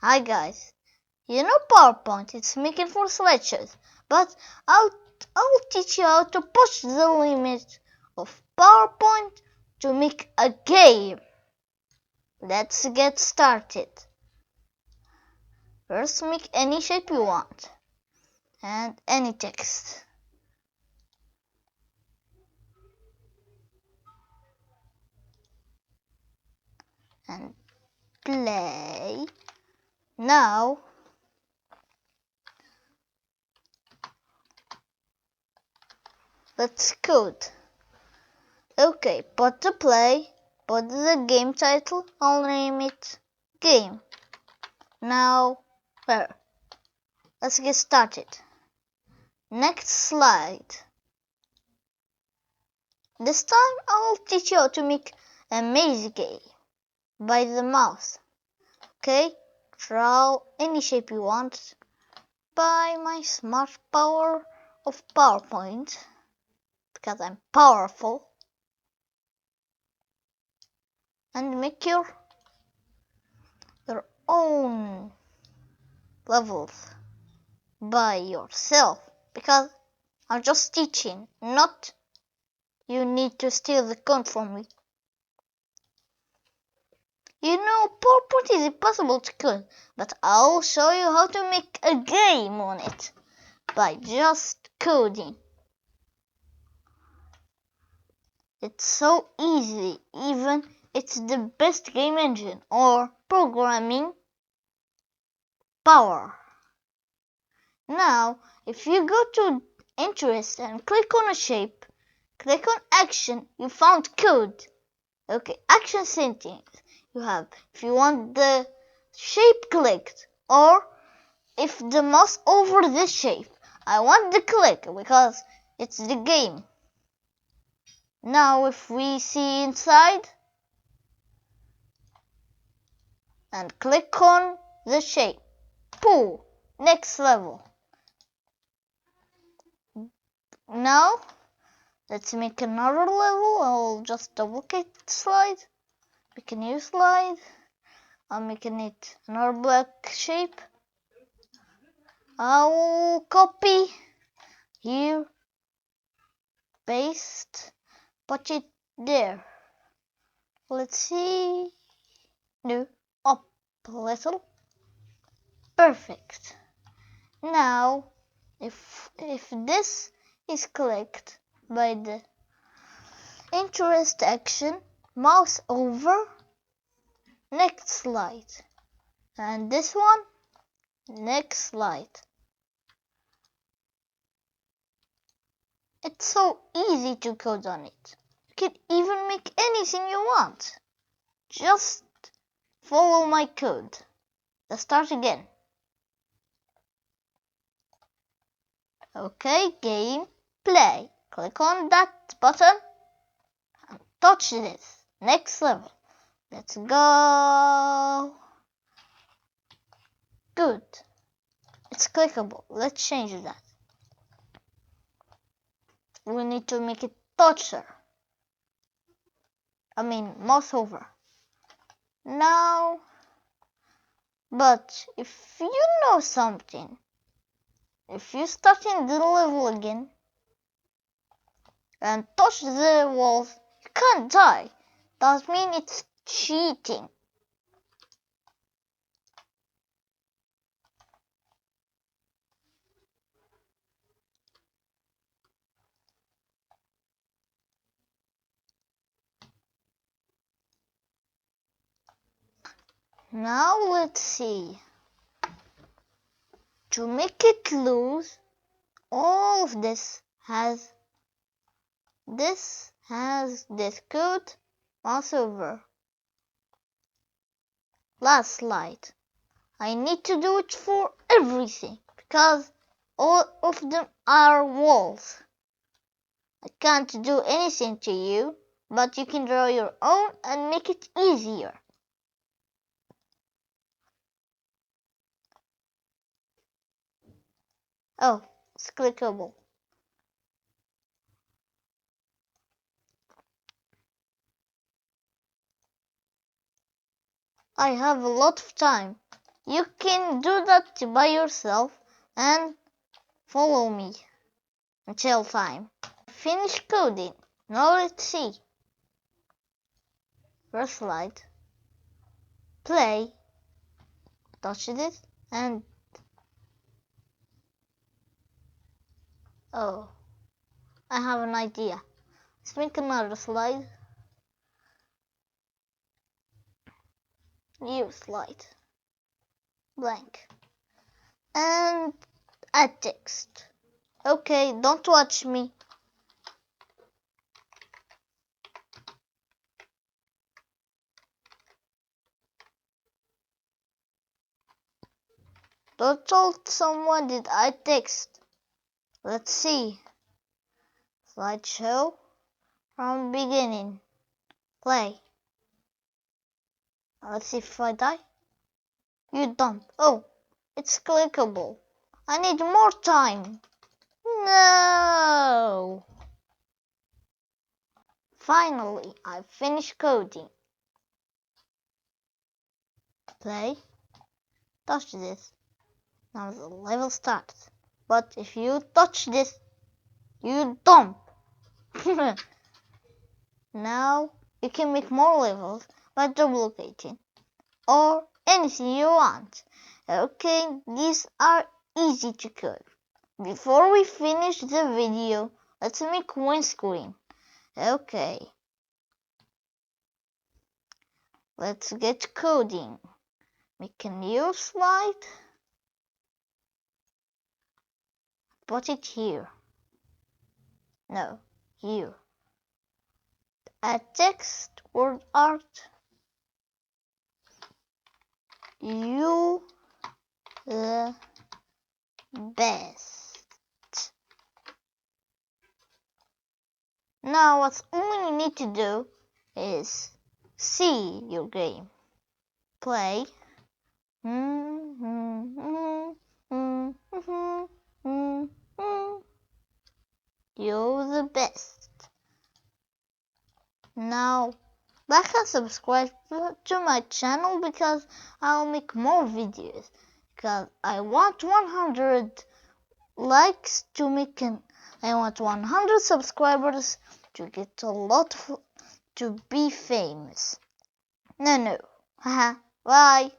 Hi guys, PowerPoint it's making for slideshows, but I'll teach you how to push the limit of PowerPoint to make a game. Let's get started. First make any shape you want and any text. And play. Now let's code. Okay, put the play, put the game title, I'll name it game. Now, let's get started. Next slide. This time I'll teach you how to make a maze game by the mouse. Okay, draw any shape you want by my smart power of PowerPoint because I'm powerful, and make your own levels by yourself because I'm just teaching, not you need to steal the code from me. PowerPoint is impossible to code, but I'll show you how to make a game on it by just coding. It's so easy, even it's the best game engine or programming power. Now, if you go to interest and click on a shape, click on action, you found code. Okay, action settings. You have if you want the shape clicked or if the mouse over this shape. I want the click because it's the game. Now if we see inside and click on the shape, pull, next level. Now let's make another level. I'll just duplicate slide, make a new slide. I'm making it another black shape. I'll copy here, paste, put it there. Let's see. No, up a little. Perfect. Now, if this is clicked by the interest action, mouse over, next slide, and this one, next slide. It's so easy to code on it. You can even make anything you want. Just follow my code. Let's start again. Okay, game, play. Click on that button and touch this. Next level. Let's go. Good. It's clickable. Let's change that. We need to make it toucher. Mouse over. Now, but if you know something, if you start in the level again and touch the walls, you can't die. That means it's cheating. Now let's see. To make it loose, all of this has this code. Mouse over. Last slide. I need to do it for everything because all of them are walls. I can't do anything to you, but you can draw your own and make it easier. Oh, it's clickable. I have a lot of time. You can do that by yourself and follow me until time. Finish coding. Now let's see. First slide. Play. Touch this and oh, I have an idea. Let's make another slide. New slide. Blank. And add text. Okay, don't watch me. Don't tell someone did I text. Let's see. Slideshow from beginning. Play. Let's see if I die. You don't. Oh, it's clickable. I need more time. No. Finally, I finished coding. Play. Touch this. Now the level starts. But if you touch this, you don't. Now you can make more levels by duplicating or anything you want. Okay, these are easy to code. Before we finish the video, let's make one screen. Okay, let's get coding. Make a new slide. Put it here. No, here. Add text, word art. You the best. Now what all you need to do is see your game. Play. You're the best. Now like and subscribe to my channel because I'll make more videos. Because I want 100 likes to make I want 100 subscribers to get a lot to be famous. No. Haha. Bye.